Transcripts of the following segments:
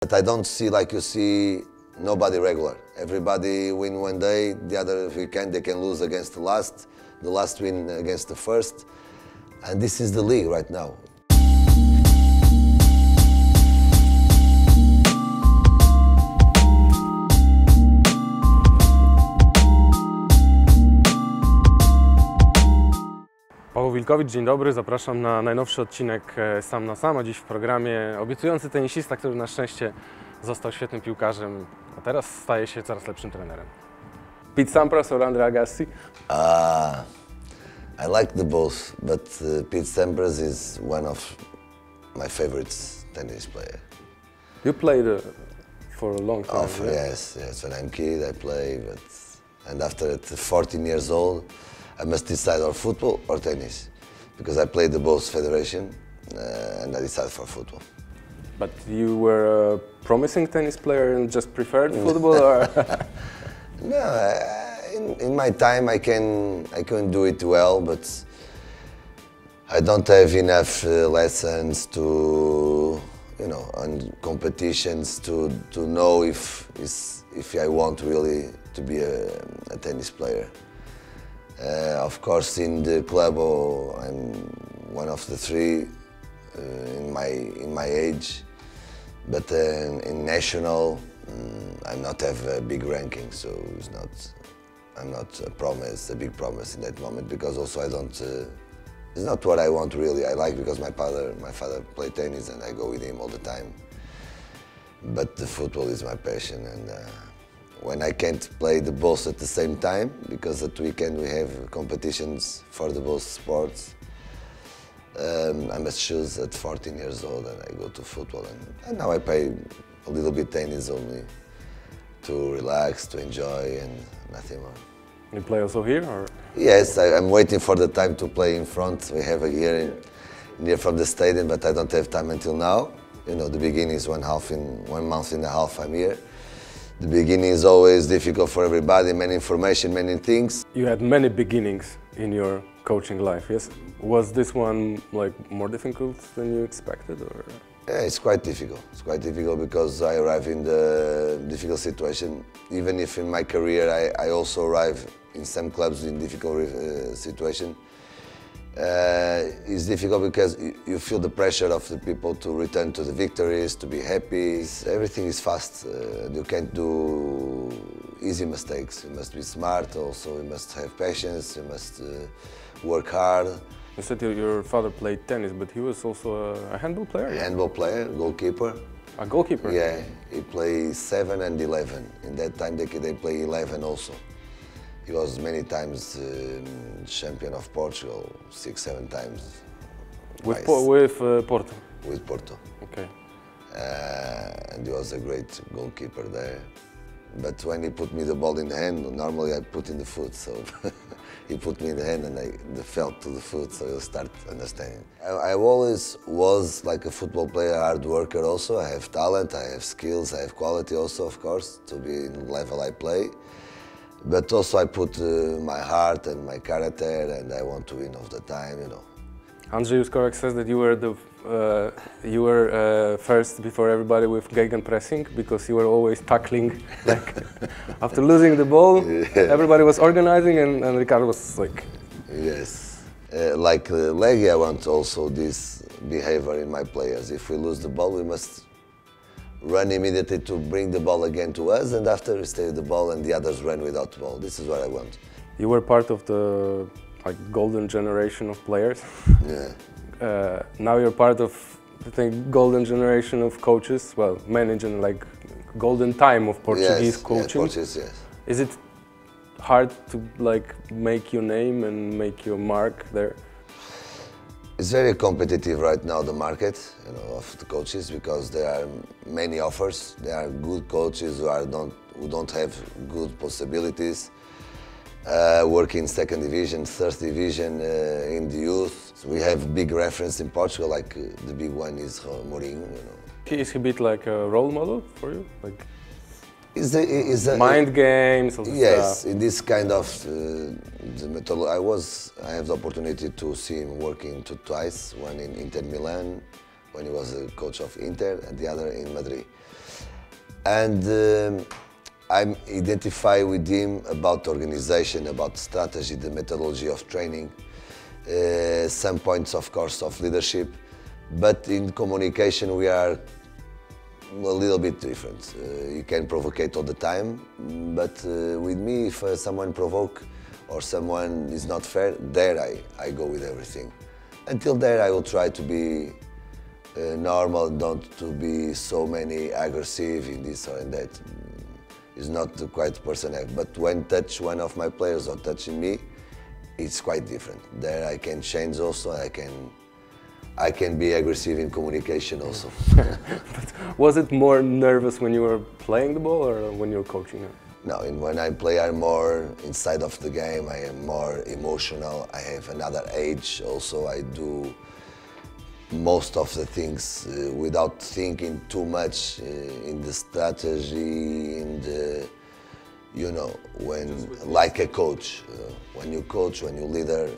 But I don't see like you see nobody regular. Everybody win one day, the other weekend they can lose against the last win against the first. And this is the league right now. Wilkowicz, dzień dobry, zapraszam na najnowszy odcinek Sam na Sam, a dziś w programie obiecujący tenisista, który na szczęście został świetnym piłkarzem, a teraz staje się coraz lepszym trenerem. Pete Sampras or Andre Agassi? I like the both, but Pete Sampras is one of my favorite tennis players. You played for a long time. Oh, yeah? Yes. When I'm a kid I play, and after 14 years old, I must decide on football or tennis, because I played the both federation and I decided for football. But you were a promising tennis player and just preferred football, or? No, in my time I can do it well, but I don't have enough lessons to, on competitions to know if I want really to be a tennis player. Of course, in the club, I'm one of the three in my age, but in national, I'm not have a big ranking, so I'm not a big promise in that moment, because also I don't. It's not what I want really. I like because my father played tennis and I go with him all the time. But the football is my passion, and when I can't play the both at the same time, because at weekend we have competitions for the both sports, I must choose at 14 years old, and I go to football. And now I play a little bit tennis only to relax, to enjoy, and nothing more. You play also here, or? Yes, I'm waiting for the time to play in front. We have a here near from the stadium, but I don't have time until now. The beginning is 1 month and a half I'm here. The beginning is always difficult for everybody, many information, many things. You had many beginnings in your coaching life, yes? Was this one more difficult than you expected, or? Yeah, it's quite difficult. It's quite difficult because I arrive in the difficult situation. Even if in my career I also arrive in some clubs in difficult situation. It's difficult because you feel the pressure of the people to return to the victories, to be happy. Everything is fast. You can't do easy mistakes. You must be smart also, you must have patience, you must work hard. You said your father played tennis, but he was also a handball player? A handball player, goalkeeper. A goalkeeper? Yeah, he played 7 and 11. In that time they play 11 also. He was many times champion of Portugal, 6-7 times. With Porto? With Porto. Okay. And he was a great goalkeeper there. But when he put me the ball in the hand, normally I put in the foot, so he put me in the hand and I felt to the foot, so you'll start understanding. I always was like a football player, hard worker also. I have talent, I have skills, I have quality also, of course, to be in the level I play. But also I put my heart and my character, and I want to win all the time, Andrzej Wilkowicz says that you were first before everybody with gegenpressing, because you were always tackling. After losing the ball, everybody was organizing, and Ricardo was like. Yes, like Legii, I want also this behavior in my players. If we lose the ball, we must run immediately to bring the ball again to us, and after we stay with the ball and the others run without the ball. This is what I want. You were part of the golden generation of players. Yeah. Now you're part of the golden generation of coaches. Well, managing golden time of Portuguese coaching. Yes, Portuguese, yes. Is it hard to make your name and make your mark there? It's very competitive right now, the market, of the coaches, because there are many offers. There are good coaches who don't have good possibilities. Working second division, third division in the youth. So we have big reference in Portugal, like the big one is Mourinho. Is he a bit like a role model for you? Is a mind games? Yes, in this kind of I have the opportunity to see him working twice. One in Inter Milan, when he was a coach of Inter, and the other in Madrid. And I identify with him about organization, about strategy, the methodology of training, some points, of course, of leadership. But in communication, we are a little bit different. You can provocate all the time, but with me, if someone provoke or someone is not fair, there I go with everything. Until there, I will try to be normal, not to be so many aggressive in this or in that. Is not the quite person I have. But when touch one of my players or touching me, it's quite different. There I can change also. I can be aggressive in communication also. But was it more nervous when you were playing the ball or when you were coaching it? No, when I play, I'm more inside of the game. I am more emotional. I have another age. Also, I do most of the things without thinking too much in the strategy, in the, you know, when like a coach. When you coach, when you leader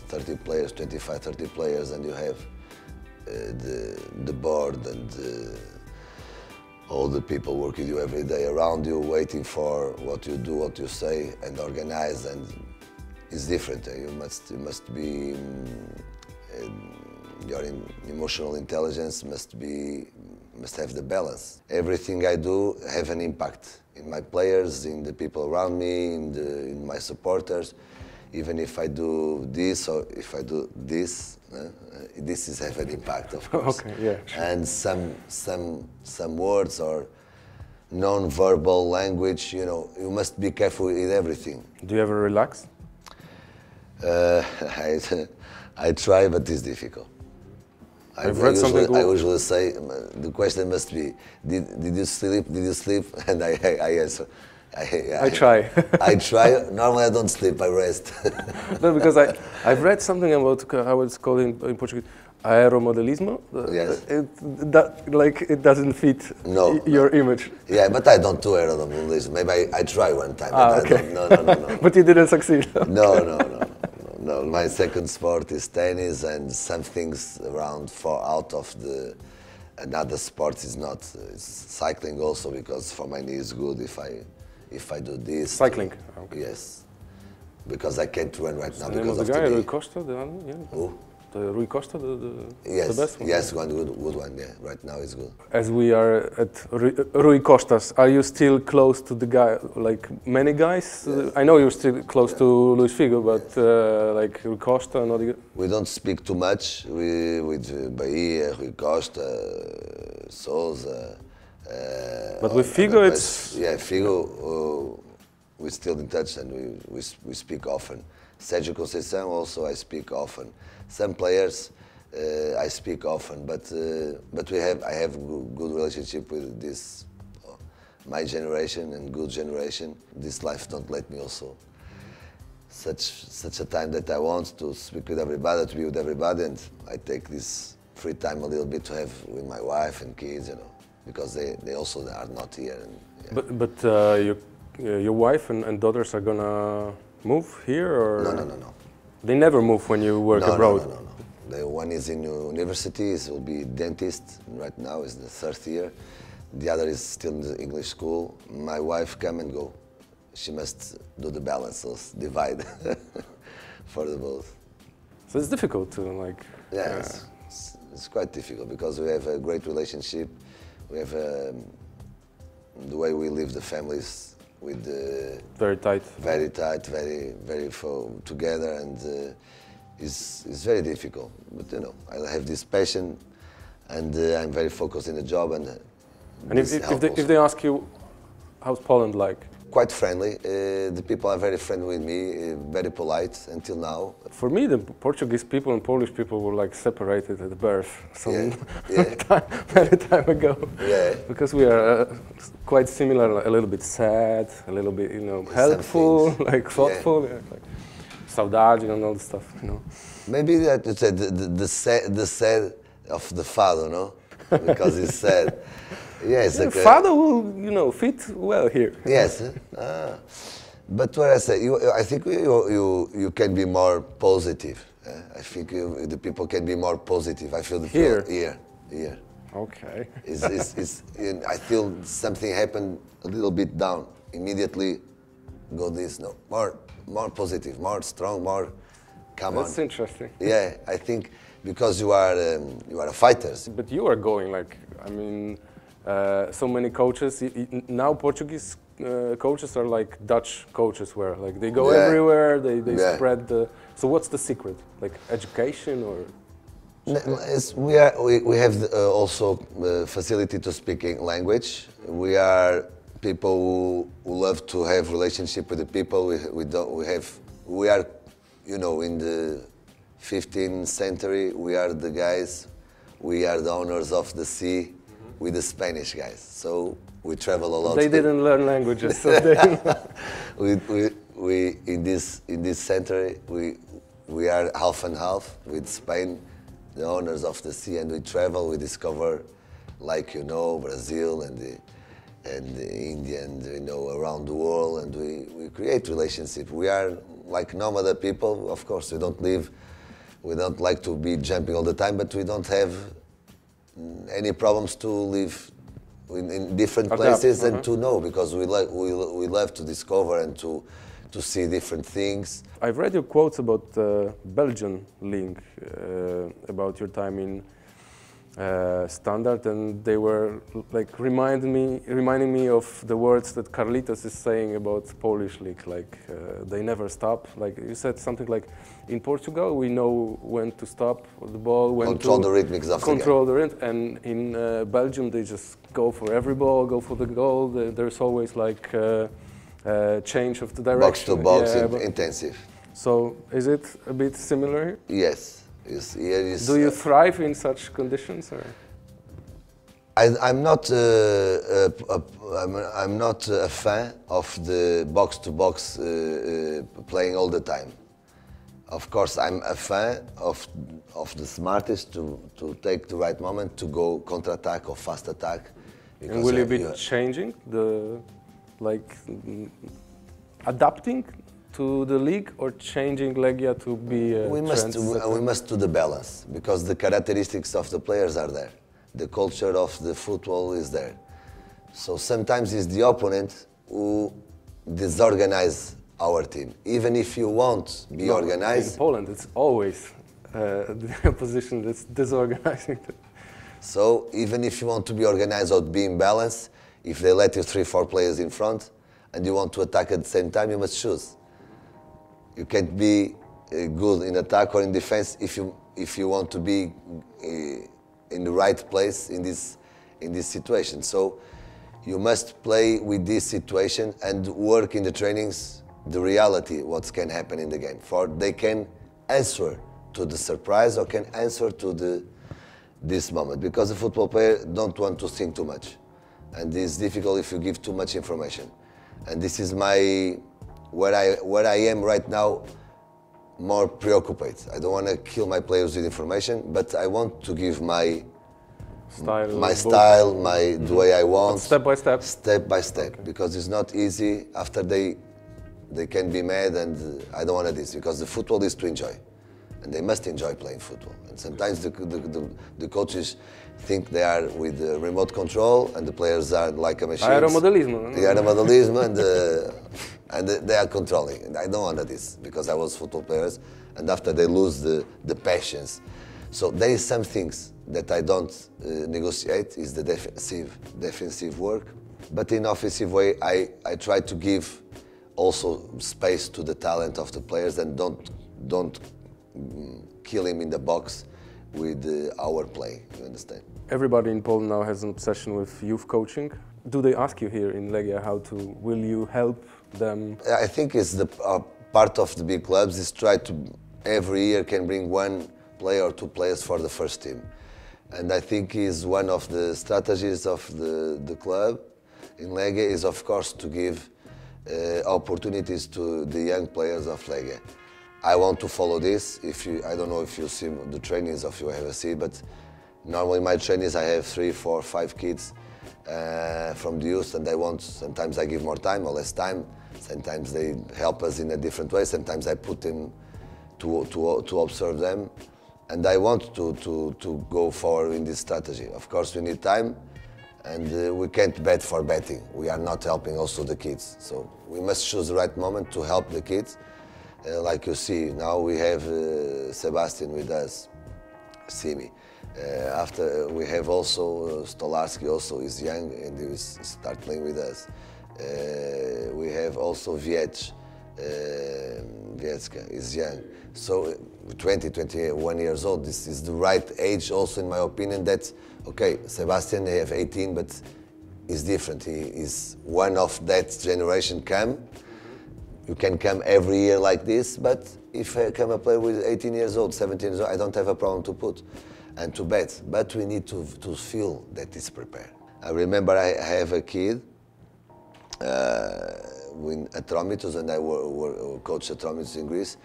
30 players, 25, 30 players, and you have the board and all the people work with you every day around you, waiting for what you do, what you say, and organize, and it's different. You must be, your emotional intelligence must have the balance. Everything I do have an impact in my players, in the people around me, in my supporters. Even if I do this or if I do this, this is have an impact, of course. Okay, yeah. Sure. And some words or non-verbal language, you know, you must be careful with everything. Do you ever relax? I try, but it's difficult. I usually say, the question must be, did you sleep? Did you sleep? And I answer, I try. I try. Normally I don't sleep, I rest. No, because I've read something about how it's called in Portuguese, aeromodelismo. Yes. It doesn't fit your image. Yeah, but I don't do aeromodelism. Maybe I try one time. But okay. I don't, no. But you didn't succeed. No, my second sport is tennis, and some things around out of another sport is not. It's cycling also, because for my knee is good if I do this. Cycling? Okay. Yes, because I can't run right now the because of the guy, the knee. Rui Costa, the other one, yeah. Who? The Rui Costa, yes, the best one? Yes, one good one, yeah. Right now it's good. As we are at Rui Costa's, are you still close to the guy, like many guys? Yes. I know you're still close to Luis Figo, but like Rui Costa and all the... We don't speak too much with Bahia, Rui Costa, Souza. But with Figo it's... Yeah, Figo, we're still in touch and we speak often. Sergio Conceição also I speak often. Some players I speak often, but I have good relationship with this my generation and good generation. This life don't let me also such a time that I want to speak with everybody, to be with everybody, and I take this free time a little bit to have with my wife and kids, you know, because they also are not here. And, yeah. But your wife and daughters are gonna move here, or no. They never move when you work abroad. No. The one is in university, will be dentist right now, is the third year. The other is still in the English school. My wife come and go. She must do the balance, so divide for the both. So it's difficult to like. Yeah, it's quite difficult because we have a great relationship. We have the way we live the families. With very tight, very together, and it's very difficult. But you know, I have this passion, and I'm very focused in the job. And if they ask you, how's Poland like? Quite friendly. The people are very friendly with me, very polite until now. For me, the Portuguese people and Polish people were like separated at birth many time ago. Yeah. Because we are quite similar, a little bit sad, a little bit, you know, helpful, like thoughtful, like saudade and all the stuff, you know. Maybe that you said the sad of the father, no? Because he's sad. Yes, yeah, father will, you know, fit well here. Yes, but what I say, I think you can be more positive. I think the people can be more positive. I feel the here. Here. Okay. I feel something happened a little bit down. Immediately go this, no, more positive, more strong, more come on. That's interesting. Yeah, I think because you are a fighter. But you are going like, I mean, so many coaches, now Portuguese coaches are like Dutch coaches where like they go everywhere, they spread the, so what's the secret? Like education or? We have also facility to speaking language. We are people who love to have relationship with the people. We are, you know, in the 15th century, we are the guys, we are the owners of the sea with the Spanish guys. So we travel a lot. They didn't learn languages, so they... we in this century, we are half and half with Spain, the owners of the sea, and we travel, we discover, like, you know, Brazil and India, and, you know, around the world, and we create relationship. We are like no other people. Of course, we don't like to be jumping all the time, but we don't have any problems to live in different places and to know, because we love to discover and to see different things. I've read your quotes about Belgian league, about your time in Standard, and they were like reminding me of the words that Carlitos is saying about Polish league, like they never stop. Like you said something like, in Portugal we know when to stop the ball, when control to the rhythmics of control the rhythm, and in Belgium they just go for every ball, go for the goal. There's always like change of the direction. Box to box, intensive. So is it a bit similar? Yes. Do you thrive in such conditions, or? I'm not a fan of the box to box playing all the time. Of course, I'm a fan of the smartest to take the right moment to go counter-attack or fast attack. And will you be changing adapting to the league, or changing Legia to be we must do the balance, because the characteristics of the players are there. The culture of the football is there. So sometimes it's the opponent who disorganize our team. Even if you won't be organized. In Poland, it's always the opposition that's disorganizing. So even if you want to be organized or be in balance, if they let you 3-4 players in front and you want to attack at the same time, you must choose. You can't be good in attack or in defense if you want to be in the right place in this situation. So you must play with this situation and work in the trainings the reality what can happen in the game. For they can answer to the surprise or can answer to this moment, because the football player don't want to think too much, and it's difficult if you give too much information. And this is where I am right now, more preoccupied. I don't want to kill my players with information, but I want to give my style, the way I want. But step by step. Step by step, okay. Because it's not easy. After they can be mad, and I don't want this, because the football is to enjoy, and they must enjoy playing football. And sometimes the coaches think they are with the remote control, and the players are like a machine. Aeromodelism, and they are controlling. And I don't want this, because I was football players, and after they lose the passions. So there is some things that I don't negotiate, is the defensive work. But in offensive way, I try to give also space to the talent of the players, and don't kill him in the box with our play, you understand? Everybody in Poland now has an obsession with youth coaching. Do they ask you here in Legia will you help them? I think it's part of the big clubs is try to, every year can bring 1 player or 2 players for the first team. And I think is one of the strategies of the club in Legia is, of course, to give opportunities to the young players of Legia. I want to follow this. I don't know if you see the trainings, if you ever see, but normally my trainings I have 3, 4, 5 kids from the youth, and sometimes I give more time or less time. Sometimes they help us in a different way. Sometimes I put them to observe them. And I want to go forward in this strategy. Of course, we need time, and we can't bet for betting. We are not helping also the kids. So we must choose the right moment to help the kids. Like you see, now we have Sebastian with us, Simi. After we have also Stolarski, also is young and he will start playing with us. We have also Wiecka is young. So 20, 21 years old, this is the right age also in my opinion that, okay, Sebastian they have 18, but he's different. He is one of that generation come. You can come every year like this, but if I come a player with 18 years old, 17 years old, I don't have a problem to put and to bet. But we need to feel that he's prepared. I remember I have a kid at Romitos, and I coach at Romitos in Greece,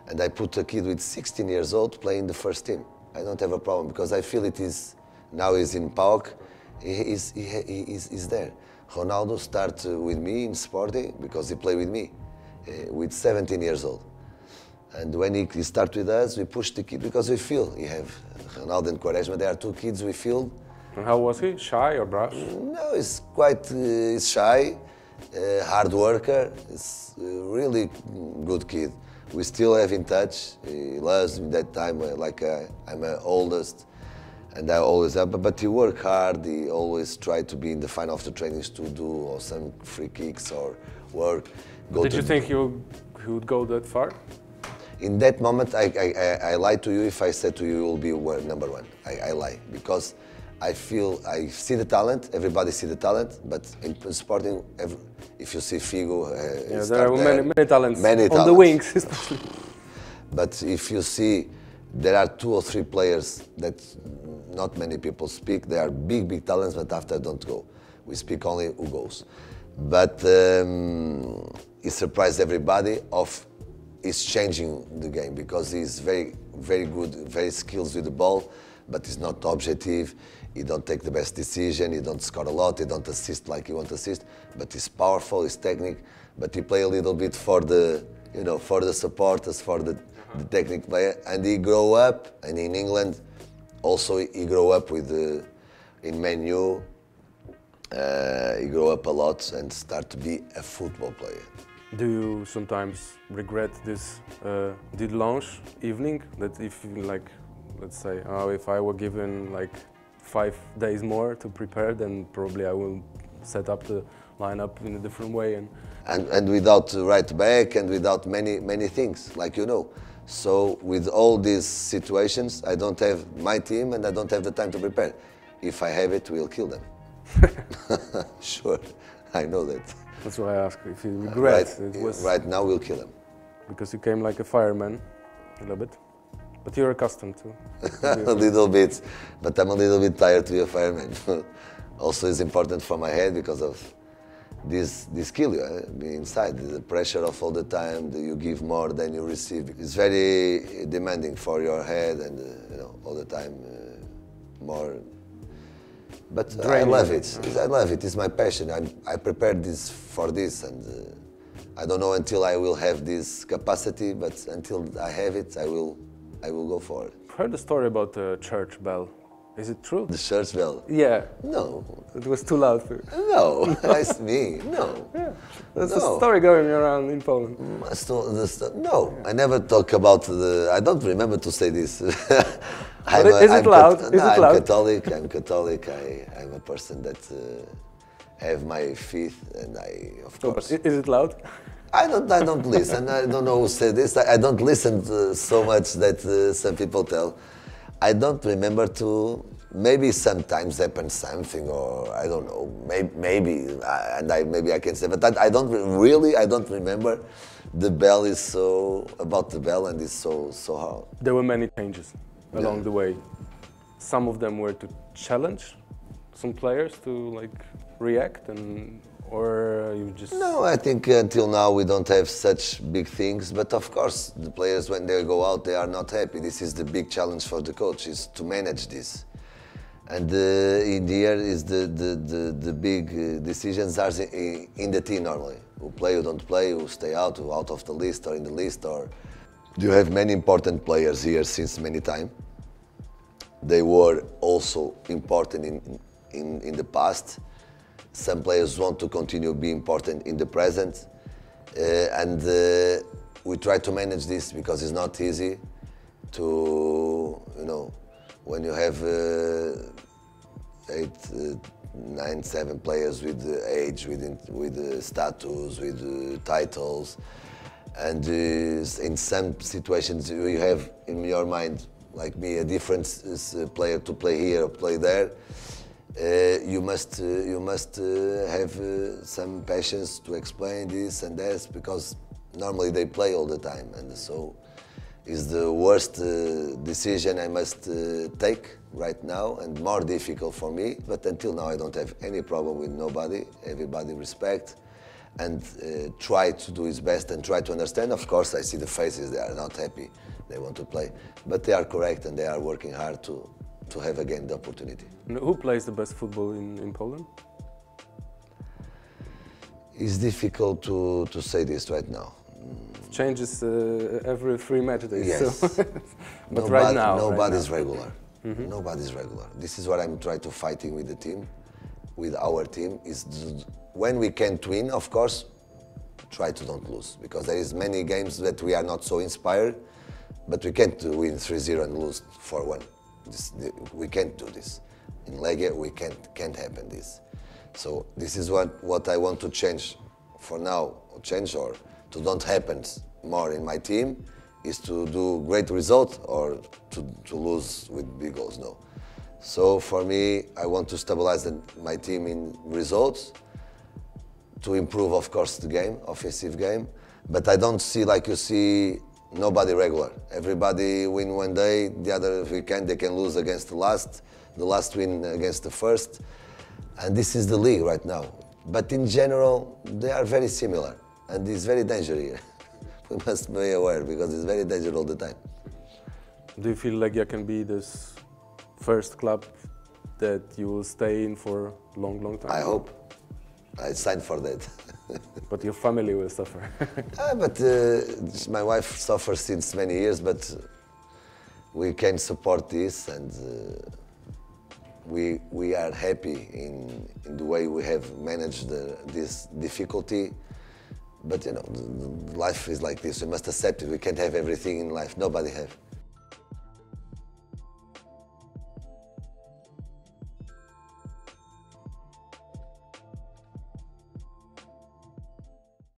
and I put a kid with 16 years old playing the first team. I don't have a problem because I feel it is, now he's in PAOK, he's there. Ronaldo starts with me in Sporting because he played with me with 17 years old. And when he starts with us, we push the kid because we feel. You have Ronaldo and Quaresma, there are two kids we feel. And how was he? Shy or brash? No, he's quite he's shy, hard worker. He's a really good kid. We still have in touch. He loves me that time, like I'm the oldest, and I always have. But he work hard. He always try to be in the final of the trainings to do or some free kicks or work. Did you think he would go that far? In that moment, I lied to you if I said to you, you will be number one. I lie because I feel, I see the talent, everybody see the talent, but in Sporting, if you see Figo, there are many talents on the wings especially. But if you see, there are 2 or 3 players that not many people speak. They are big talents, but after don't go. We speak only who goes. But he surprised everybody of he's changing the game because he's very good, very skilled with the ball, but he's not objective. He don't take the best decision. He don't score a lot. He don't assist like he want to assist. But he's powerful. He's technique. But he play a little bit for the, for the supporters, for the technique player. And he grow up. And in England, also he grow up with in Man U. He grow up a lot and start to be a football player. Do you sometimes regret this did launch evening? That if like, let's say, if I were given like 5 days more to prepare, then probably I will set up the lineup in a different way. And without right back and without many things, like So with all these situations, I don't have my team and I don't have the time to prepare. If I have it, we'll kill them. Sure, I know that. That's why I asked if you regret. Right now, we'll kill them. Because you came like a fireman, a little bit. But you're accustomed to. A little bit, but I'm a little bit tired to be a fireman. Also, it's important for my head because of this skill inside, the pressure of all the time. You give more than you receive. It's very demanding for your head, and all the time more. But I love it. I love it. It's my passion. I prepared this for this, and I don't know until I will have this capacity. But until I have it, I will go for it. I've heard the story about the church bell. Is it true? The church bell? Yeah. No. It was too loud for you. No, that's me. No. Yeah. There's a story going around in Poland. No, I never talk about the. I don't remember to say this. Is it loud? I'm Catholic. I'm Catholic. I'm a person that have my faith, and of course. But is it loud? I don't listen. I don't know who said this. I don't listen to so much that some people tell. I don't remember to. Maybe sometimes happens something, or I don't know. Maybe I can say, but I don't remember. The bell is so about the bell, and it's so hard. There were many changes along the way. Some of them were to challenge some players to react, or you just... No, I think until now we don't have such big things, but of course the players, when they go out, they are not happy. This is the big challenge for the coach, is to manage this. And in the year is the big decisions are in the team normally. Who play, who don't play, who stay out, who out of the list or in the list. You have many important players here since many time. They were also important in the past. Some players want to continue being important in the present. And we try to manage this because it's not easy to, when you have 8, 9, 7 players with age, with status, with titles. And in some situations you have in your mind, like me, a different player to play here or play there. You must have some patience to explain this and that, because normally they play all the time, and so it's the worst decision I must take right now, and more difficult for me. But until now I don't have any problem with nobody. Everybody respect and try to do his best and try to understand. Of course, I see the faces, they are not happy, they want to play, but they are correct and they are working hard to have again the opportunity. And who plays the best football in Poland? It's difficult to say this right now. It changes every 3 match days. Yes. So but right now, nobody's regular. Mm-hmm. Nobody's regular. This is what I'm trying to fighting with the team, with our team. Is when we can't win, of course, try to don't lose, because there is many games that we are not so inspired, but we can't win 3-0 and lose 4-1. We can't do this. In Legii, we can't happen this. So this is what I want to change for now, or to don't happen more in my team, is to do great results or to lose with big goals, no. So for me, I want to stabilize my team in results, to improve, of course, the game, offensive game, but I don't see, like you see, nobody regular. Everybody win one day, the other weekend they can lose against the last win against the first. And this is the league right now. But in general, they are very similar. And it's very dangerous here. We must be aware, because it's very dangerous all the time. Do you feel Legia can be this first club that you will stay in for a long, long time? I hope. I signed for that. But your family will suffer. But my wife suffers since many years, but we can support this, and we are happy in the way we have managed this difficulty. But life is like this. We must accept it. We can't have everything in life. Nobody have.